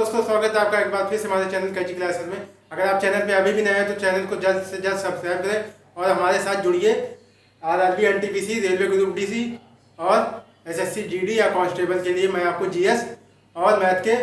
दोस्तों, स्वागत है आपका एक बार फिर से हमारे चैनल कैची क्लासेस में। अगर आप चैनल पे अभी भी नए हैं तो चैनल को जल्द से जल्द सब्सक्राइब करें और हमारे साथ जुड़िए। RRB, NTPC, railway group DC और एसएससी जीडी या कांस्टेबल के लिए मैं आपको जीएस और मैथ के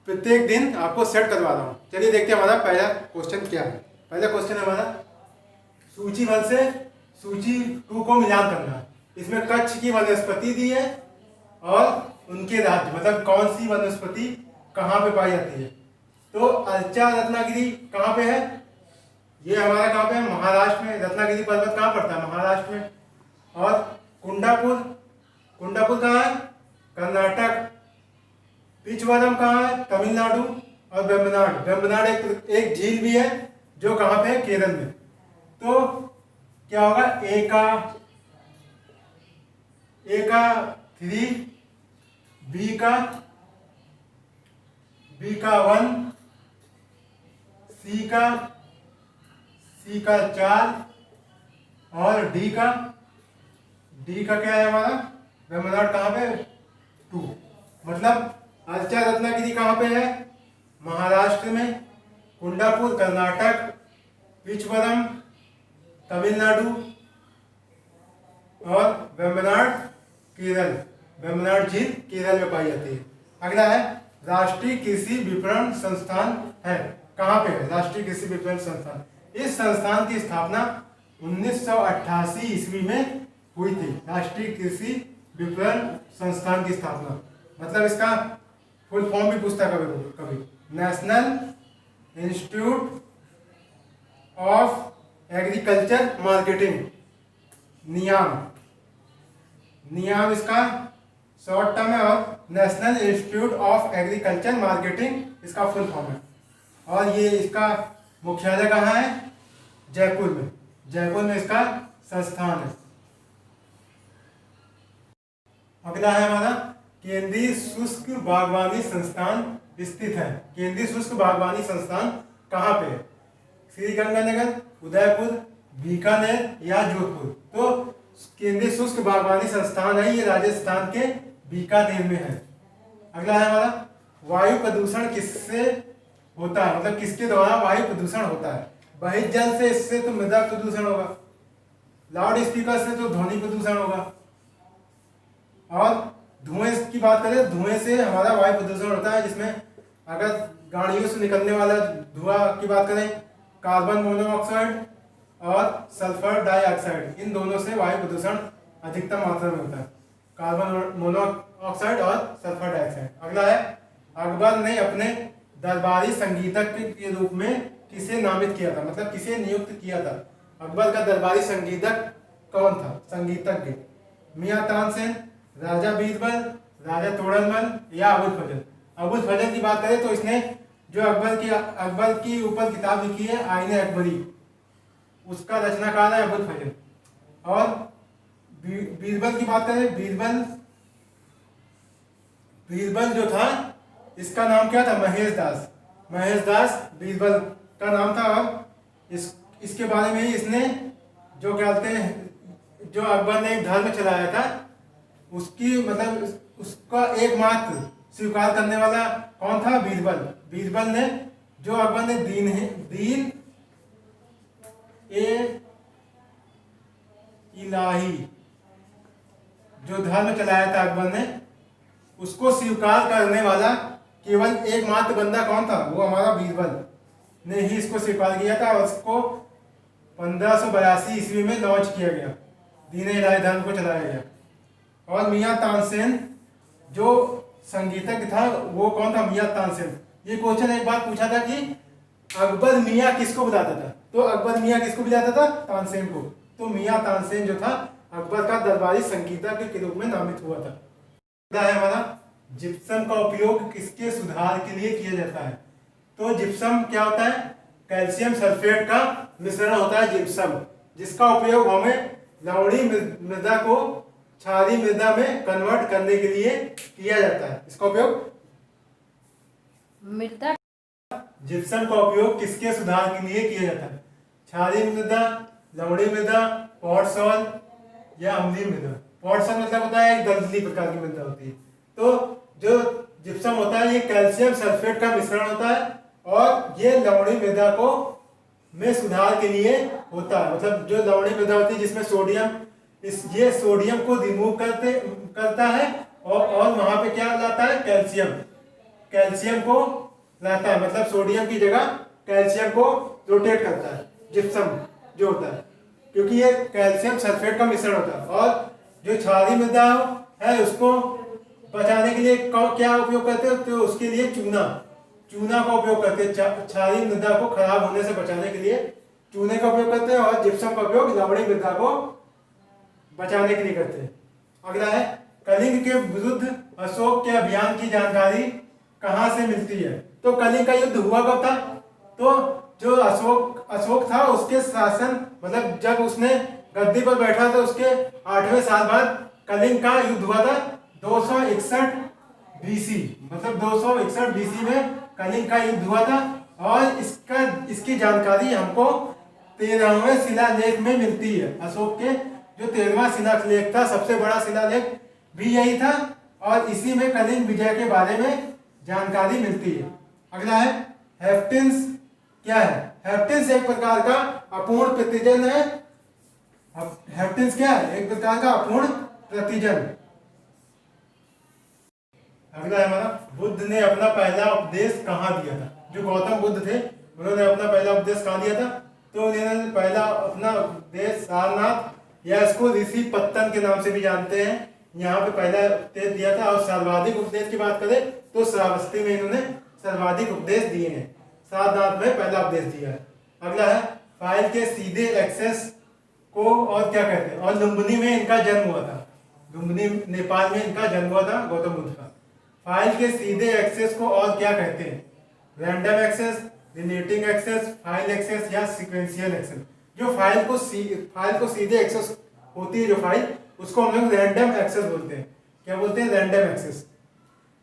प्रत्येक दिन आपको सेट करवा रहा हूँ। चलिए देखते हैं हमारा पहला क्वेश्चन क्या है। पहला क्वेश्चन है हमारा सूची 1 से सूची 2 को मिलान करना। इसमें कच्छ की वनस्पति दी है और उनके राज्य, मतलब कौन सी वनस्पति कहाँ पे पाई जाती है। तो अर्चा रत्नागिरी कहाँ पे है? ये हमारा कहाँ पे है? महाराष्ट्र में। रत्नागिरी पर्वत कहाँ पड़ता है? महाराष्ट्र में। और कुंडापुर, कुंडापुर कहाँ है? कर्नाटक। पिचवरम कहाँ है? तमिलनाडु। और वेम्बनाड, वेम्बनाड एक झील भी है जो कहाँ पे है? केरल में। तो क्या होगा? ए का 3, बी का 1, सी का 4 और डी का क्या है हमारा? वेम्बनाड कहाँ पे? 2। मतलब अर्चा रत्नागिरी कहाँ पे है? महाराष्ट्र में। कुंडापुर कर्नाटक, पिचवरम तमिलनाडु और वेम्बनाड केरल। वेम्बनाड झील केरल में पाई जाती है। अगला है राष्ट्रीय कृषि विपणन संस्थान है। कहाँ पे है राष्ट्रीय कृषि विपणन संस्थान? इस संस्थान की स्थापना 1988 ईस्वी में हुई थी। राष्ट्रीय कृषि विपणन संस्थान की स्थापना, मतलब इसका फुल फॉर्म भी पूछता है कभी। National institute of agriculture marketing, NIAM इसका शॉर्ट टर्म है और national institute of agriculture marketing इसका फुल फॉर्म है। और ये इसका मुख्यालय कहाँ है? जयपुर में। जयपुर में इसका संस्थान है। अगला है हमारा केंद्रीय शुष्क बागवानी संस्थान स्थित है। केंद्रीय शुष्क बागवानी संस्थान कहाँ पे है? श्रीगंगानगर, उदयपुर, बीकानेर या जोधपुर। तो केंद्रीय शुष्क बागवानी संस्थान है, ये राजस्थान के बीकानेर में है। अगला है हमारा वायु प्रदूषण किससे होता है, मतलब किसके द्वारा वायु प्रदूषण होता है? बहिर्गत जल से, इससे तो मृदा प्रदूषण होगा। लाउड स्पीकर से तो ध्वनि प्रदूषण होगा। और धुएं की बात करें, धुएं से हमारा वायु प्रदूषण होता है, जिसमें अगर गाड़ियों से निकलने वाला धुआं की बात करें, कार्बन मोनोऑक्साइड और सल्फर डाइऑक्साइड, इन दोनों से वायु प्रदूषण अधिकतम मात्रा में होता है। कार्बन मोनोऑक्साइड और सल्फर डाइऑक्साइड। अगला है अकबर ने अपने दरबारी संगीतक के रूप में किसे नामित किया था, मतलब किसे नियुक्त किया था? अकबर का दरबारी संगीतक कौन था? संगीतज्ञ मियां तानसेन, राजा बीरबल, राजा तोड़रमल या अबुल फजल। अबुल फजल की बात करें तो इसने जो अकबर की ऊपर किताब लिखी है आईने अकबरी, उसका रचनाकार है अबुल फजल। और बीरबल की बात करें, बीरबल जो था, इसका नाम क्या था? महेश दास बीरबल का नाम था। और इसके बारे में ही इसने जो कहते हैं, जो अकबर ने एक धर्म चलाया था, उसकी मतलब उसका एकमात्र स्वीकार करने वाला कौन था? बीरबल ने, जो अकबर ने दीन ए इलाही जो धर्म चलाया था अकबर ने, उसको स्वीकार करने वाला केवल एकमात्र बंदा कौन था? वो हमारा बीरबल ने ही इसको स्वीकार किया था। और उसको 1582 ईस्वी में लॉन्च किया गया, दीन ए इलाही धर्म को चलाया गया। और मियां तानसेन जो संगीतज्ञ था, वो कौन था? मियां तानसेन। ये क्वेश्चन एक बार पूछा था कि अकबर मियां किसको बुलाता था, तो अकबर मियां किसको बुलाता था? तानसेन को। तो मियां तानसेन जो था अकबर का दरबारी संगीतज्ञ के रूप में नामित हुआ था। है हमारा जिप्सम का उपयोग किसके सुधार के लिए किया जाता है? तो जिप्सम क्या होता है? कैल्शियम सल्फेट का मिश्रण होता है जिप्सम, जिसका उपयोग हमें लवणीय मृदा को क्षारीय मृदा में कन्वर्ट करने के लिए किया जाता है। इसका उपयोग मृदा जिप्सम का उपयोग किसके सुधार के लिए किया जाता है? क्षारीय मृदा, लवणीय मृदा, पॉट सॉइल या अम्लीय मृदा। पॉट सॉइल मतलब होता है एक दलदली प्रकार की मृदा होती है। तो जो जिप्सम होता है ये कैल्शियम सल्फेट का मिश्रण होता है और ये लवणीय मृदा को में सुधार के लिए होता है। मतलब जो लवणीय मृदा होती है जिसमें सोडियम, ये सोडियम को रिमूव करता है और वहां पे क्या लाता है, कैल्शियम को लाता है। मतलब सोडियम की जगह कैल्शियम को रोटेट करता है जिप्सम जो होता है, क्योंकि ये कैल्शियम सल्फेट का मिश्रण होता है। और जो क्षारीय मृदा है उसको बचाने के लिए क्या उपयोग करते हैं, तो उसके लिए चूना का उपयोग करते हैं। क्षारीय मृदा को खराब होने से बचाने के लिए चूने का उपयोग करते हैं और जिप्सम का उपयोग लवणीय मृदा को बचाने के लिए करते हैं। अगला है कलिंग के विरुद्ध अशोक के अभियान की जानकारी कहां से मिलती है। तो कलिंग का युद्ध हुआ कब था, तो जो अशोक था उसके शासन, मतलब जब उसने गद्दी पर बैठा था उसके 8वें साल बाद कलिंग का युद्ध हुआ था 261 बीसी। मतलब 261 बीसी में कलिंग का युद्ध हुआ था और इसकी जानकारी हमको 13वें शिलालेख में मिलती है। अशोक के जो 13वां शिलालेख था, सबसे बड़ा शिलालेख भी यही था और इसी में कलिंग विजय के बारे में जानकारी मिलती है। अगला है हेप्टिन्स क्या है। हेप्टिन्स एक प्रकार का अपूर्ण प्रतिजन है। हेप्टिन्स क्या है, एक प्रकार का अपूर्ण प्रतिजन। अगला है हमारा बुद्ध ने अपना पहला उपदेश कहाँ दिया था। जो गौतम बुद्ध थे उन्होंने अपना पहला उपदेश कहाँ दिया था, तो उन्होंने पहला अपना उपदेश सारनाथ या इसको ऋषि पत्तन के नाम से भी जानते हैं, यहाँ पे पहला उपदेश दिया था। और सर्वाधिक उपदेश की बात करें तो श्रावस्ती में इन्होंने सर्वाधिक उपदेश दिए हैं, सारनाथ में पहला उपदेश दिया है। अगला है फाइल के सीधे एक्सेस को और क्या कहते हैं, और लुम्बिनी में इनका जन्म हुआ था। लुम्बिनी नेपाल में इनका जन्म हुआ था गौतम बुद्ध का। फाइल के सीधे एक्सेस को और क्या कहते हैं, random access, relating access, file access या सीक्वेंशियल एक्सेस। जो फाइल को सीधे एक्सेस होती है जो फाइल, उसको हम लोग रैंडम एक्सेस बोलते हैं। क्या बोलते हैं, रैंडम एक्सेस।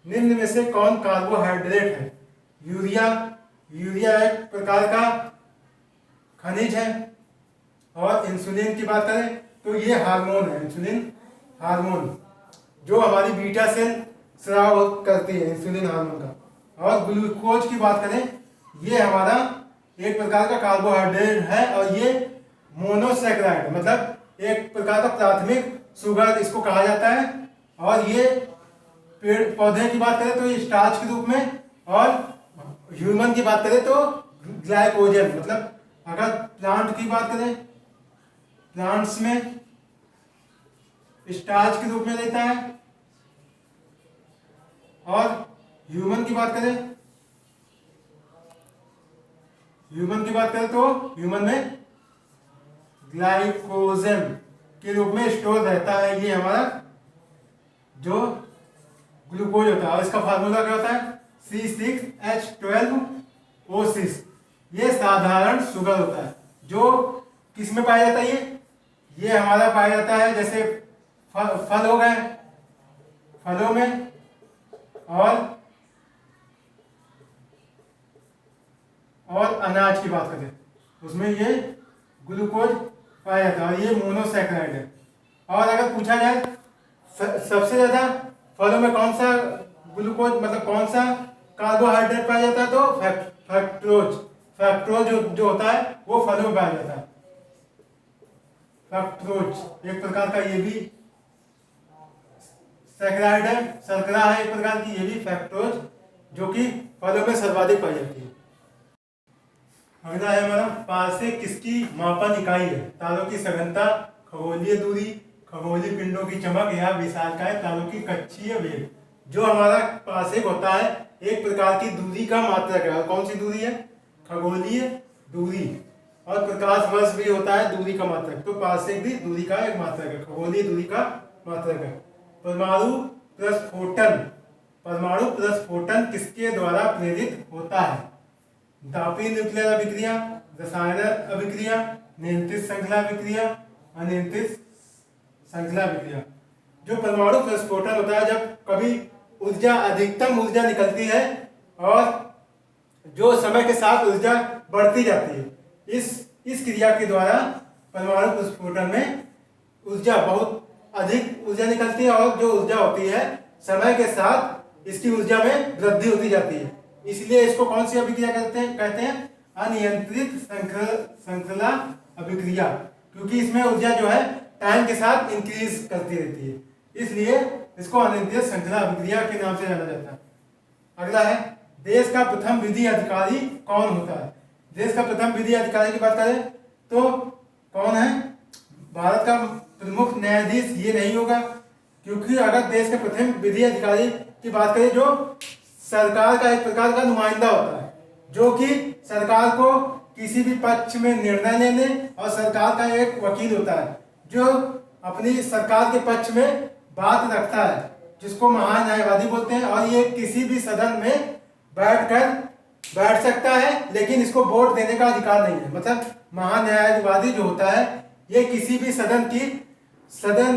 निम्न में से कौन कार्बोहाइड्रेट है। यूरिया एक प्रकार का खनिज है। और इंसुलिन की बात करें तो ये हार्मोन है, इंसुलिन हार्मोन जो हमारी बीटा सेल स्राव करती है, इंसुलिन हार्मोन का। और ग्लूकोज की बात करें, ये हमारा एक प्रकार का कार्बोहाइड्रेट है और ये मोनोसैकेराइड, मतलब एक प्रकार का प्राथमिक शुगर इसको कहा जाता है। और ये पेड़ पौधे की बात करें तो ये स्टार्च के रूप में, और ह्यूमन की बात करें तो ग्लाइकोजन, मतलब अगर प्लांट की बात करें, प्लांट्स में स्टार्च के रूप में लेता है। और ह्यूमन की बात करें तो ह्यूमन में ग्लाइकोजन के रूप में स्टोर रहता है ये हमारा जो ग्लूकोज होता है। और इसका फार्मूला क्या होता है, C6H12O6। ये साधारण शुगर होता है जो किस में पाया जाता है, ये हमारा पाया जाता है जैसे फल हो गए, फलों में, और अनाज की बात करें उसमें ये ग्लूकोज पाया जाता है और ये मोनोसैकेराइड है। और अगर पूछा जाए सबसे ज्यादा फलों में कौन सा ग्लूकोज, मतलब कौन सा कार्बोहाइड्रेट पाया जाता है, तो फैक्टोज जो होता है वो फलों में पाया जाता है। फैक्टोज एक प्रकार का ये भी सैकेराइड है, शर्करा है एक प्रकार की, ये भी फैक्टोज जो कि फलों में सर्वाधिक पाई जाती है। अगला है हमारा पारसेक किसकी मापन इकाई है। तारों की सघनता, खगोलीय दूरी, खगोलीय पिंडों की चमक या विशालकाय तारों की कक्षीय वेग। जो हमारा पारसेक होता है एक प्रकार की दूरी का मात्रक है। और कौन सी दूरी है, खगोलीय दूरी। और प्रकाश वर्ष भी होता है दूरी का मात्रक, तो पारसेक भी दूरी का एक मात्रक है, खगोलीय दूरी का मात्रक है। परमाणु प्रस्फोटन किसके द्वारा प्रेरित होता है। तापीय न्यूक्लियर अभिक्रिया, रसायन अभिक्रिया, नियंत्रित श्रृंखला अभिक्रिया, अनियंत्रित श्रृंखला अभिक्रिया। जो परमाणु प्रस्फोटन होता है जब कभी अधिकतम ऊर्जा निकलती है और जो समय के साथ ऊर्जा बढ़ती जाती है, इस क्रिया के द्वारा परमाणु प्रस्फोटन में ऊर्जा बहुत अधिक ऊर्जा निकलती है और जो ऊर्जा होती है समय के साथ इसकी ऊर्जा में वृद्धि होती जाती है। इसलिए इसको कौन सी अभिक्रिया कहते हैं? अनियंत्रित श्रृंखला अभिक्रिया, क्योंकि इसमें ऊर्जा जो है टाइम के साथ इंक्रीज करती रहती है, इसलिए इसको अनियंत्रित श्रृंखला अभिक्रिया के नाम से जाना जाता है। अगला है, देश का प्रथम विधि अधिकारी कौन होता है? देश का प्रथम विधि अधिकारी की बात करें तो कौन है? भारत का प्रमुख न्यायाधीश ये नहीं होगा, क्योंकि अगर देश के प्रथम विधि अधिकारी की बात करें जो सरकार का एक प्रकार का नुमाइंदा होता है, जो कि सरकार को किसी भी पक्ष में निर्णय लेने और सरकार का एक वकील होता है जो अपनी सरकार के पक्ष में बात रखता है, जिसको महान्यायवादी बोलते हैं। और ये किसी भी सदन में बैठ सकता है, लेकिन इसको वोट देने का अधिकार नहीं है। मतलब महान्यायवादी जो होता है ये किसी भी सदन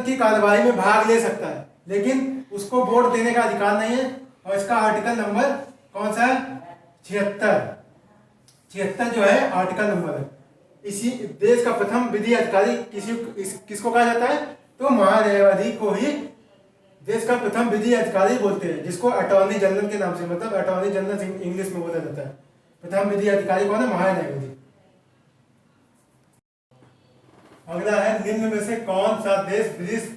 की कार्यवाही में भाग ले सकता है, लेकिन उसको वोट देने का अधिकार नहीं है। और इसका आर्टिकल नंबर कौन सा है? 76 जो है आर्टिकल नंबर है। इसी देश का प्रथम विधि अधिकारी किसको कहा जाता है? तो महान्यायवादी को ही देश का प्रथम विधि अधिकारी बोलते हैं, जिसको अटॉर्नी जनरल के नाम से, मतलब अटॉर्नी जनरल इंग्लिश में बोला जाता है। प्रथम विधि अधिकारी कौन है? महान्यायवादी। अगला है, निम्न में से कौन सा देश ब्रिक्स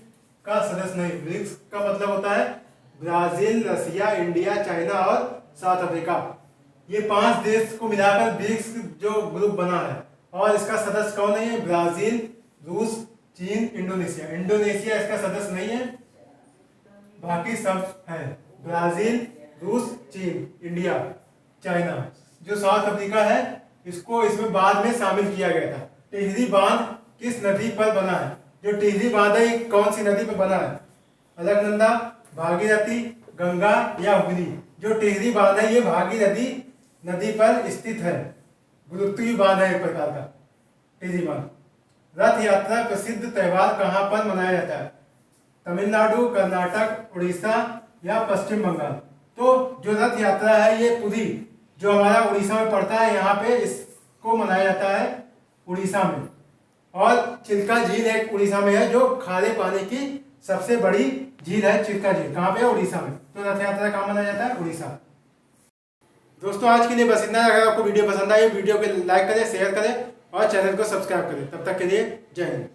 का सदस्य नहीं? ब्रिक्स का मतलब होता है ब्राजील, रसिया, इंडिया, चाइना और साउथ अफ्रीका। ये 5 देश को मिलाकर ब्रिक्स जो ग्रुप बना है, और इसका सदस्य कौन नहीं है? ब्राजील, रूस, चीन, इंडोनेशिया। इंडोनेशिया इसका सदस्य नहीं है, बाकी सब है। ब्राजील, रूस, चीन, इंडिया, चाइना। जो साउथ अफ्रीका है इसको इसमें बाद में शामिल किया गया था। टिहरी बांध किस नदी पर बना है? जो टिहरी बांध है कौन सी नदी पर बना है? अलकनंदा, भागीरथी, गंगा या हुगली? जो टिहरी बांध है ये भागीरथी नदी पर स्थित है। गुरुत्वीय बांध है एक प्रकार का टिहरी बांध। रथ यात्रा प्रसिद्ध त्योहार कहाँ पर मनाया जाता है? तमिलनाडु, कर्नाटक, उड़ीसा या पश्चिम बंगाल? तो जो रथ यात्रा है ये पुरी जो हमारा उड़ीसा में पड़ता है, यहाँ पे इसको मनाया जाता है उड़ीसा में। और चिल्का झील एक उड़ीसा में है, जो खारे पानी की सबसे बड़ी झील है। चिल्का झील कहाँ पे है? उड़ीसा में। तो रथ यात्रा कहाँ मनाया जाता है? उड़ीसा। दोस्तों आज के लिए बस इतना। अगर आपको वीडियो पसंद आई वीडियो को लाइक करें, शेयर करें और चैनल को सब्सक्राइब करें। तब तक के लिए जय हिंद।